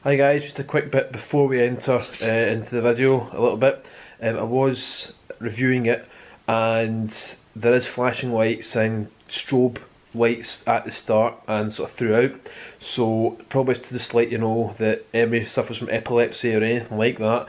Hi guys, just a quick bit before we enter into the video a little bit. I was reviewing it and there is flashing lights and strobe lights at the start and sort of throughout, so probably to just let you know that anybody suffers from epilepsy or anything like that,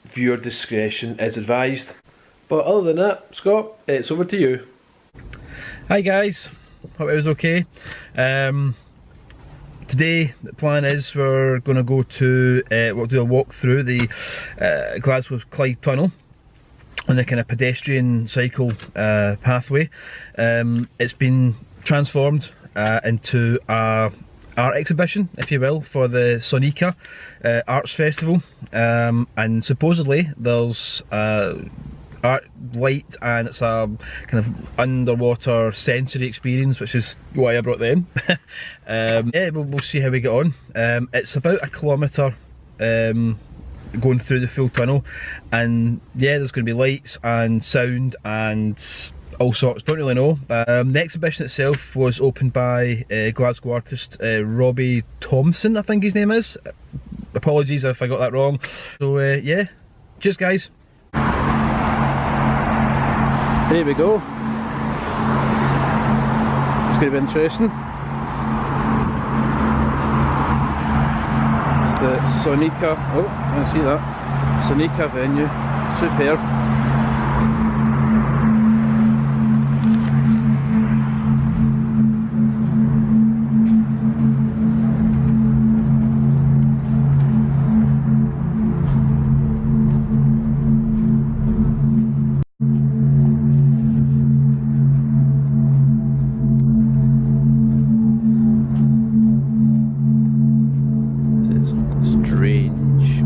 viewer discretion is advised. But other than that, Scott, it's over to you. Hi guys, hope it was okay. Today the plan is we're going to go to, we'll do a walk through the Glasgow's Clyde Tunnel on the kind of pedestrian cycle pathway. It's been transformed into a art exhibition, if you will, for the Sonica Arts Festival, and supposedly there's art light and it's a kind of underwater sensory experience, which is why I brought them. Yeah, we'll see how we get on. It's about 1 kilometre going through the full tunnel, and yeah, there's going to be lights and sound and all sorts, don't really know. The exhibition itself was opened by Glasgow artist Robbie Thompson, I think his name is. Apologies if I got that wrong. So yeah, cheers guys. Here we go. It's going to be interesting. It's the Sonica, oh, you can see that, Sonica venue, superb. Strange.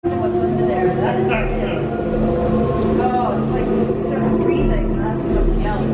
What's under there? Oh, it's like sort of breathing. That's something else.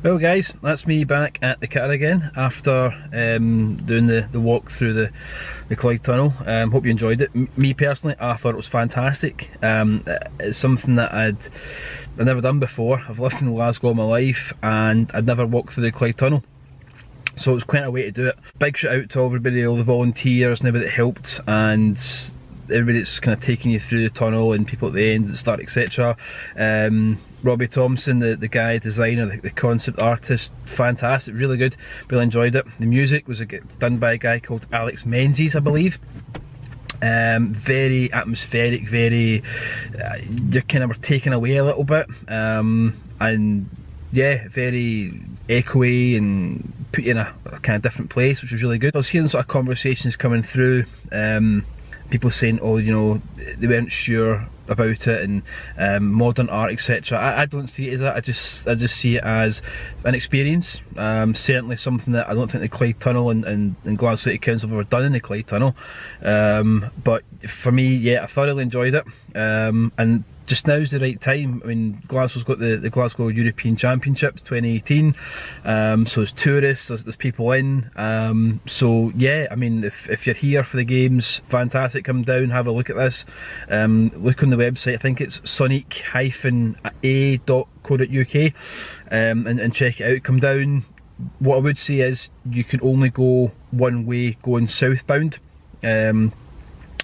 Well guys, that's me back at the car again after doing the walk through the Clyde Tunnel. Hope you enjoyed it. Me personally, I thought it was fantastic. It's something that I'd never done before. I've lived in Glasgow all my life and I'd never walked through the Clyde Tunnel. So it was quite a way to do it. Big shout out to everybody, all the volunteers and everybody that helped, and everybody that's kind of taking you through the tunnel, and people at the end, at the start, etc. Robbie Thompson, the guy designer, the concept artist, fantastic, really good, really enjoyed it. The music was done by a guy called Alex Menzies, I believe. Very atmospheric, very, you're kind of taken away a little bit, and yeah, very echoey and put you in a kind of different place, which was really good. I was hearing sort of conversations coming through, people saying, oh, you know, they weren't sure about it, and modern art, etc. I don't see it as that. I just see it as an experience. Certainly something that I don't think the Clyde Tunnel and Glasgow City Council have ever done in the Clyde Tunnel. But for me, yeah, I thoroughly enjoyed it. And just now's the right time. I mean, Glasgow's got the Glasgow European Championships 2018, so there's tourists, there's people in, so yeah, I mean, if you're here for the games, fantastic, come down, have a look at this, look on the website, I think it's sonic-a.co.uk, and check it out, come down. What I would say is you can only go one way going southbound.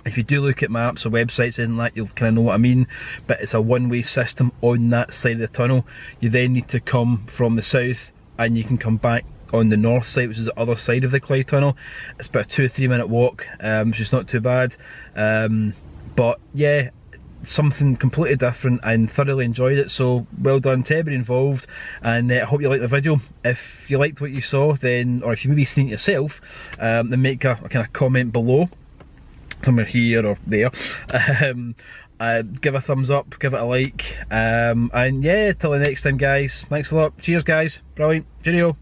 If you do look at maps or websites and that, you'll kind of know what I mean, but it's a one-way system on that side of the tunnel. You then need to come from the south and you can come back on the north side, which is the other side of the Clyde Tunnel. It's about a 2 or 3 minute walk, which is not too bad, but yeah, something completely different, and thoroughly enjoyed it. So well done to everybody involved, and I hope you liked the video. If you liked what you saw, then, or if you maybe seen it yourself, then make a kind of comment below, somewhere here or there. Give a thumbs up, give it a like, and yeah, till the next time guys, thanks a lot, cheers guys, brilliant, cheerio.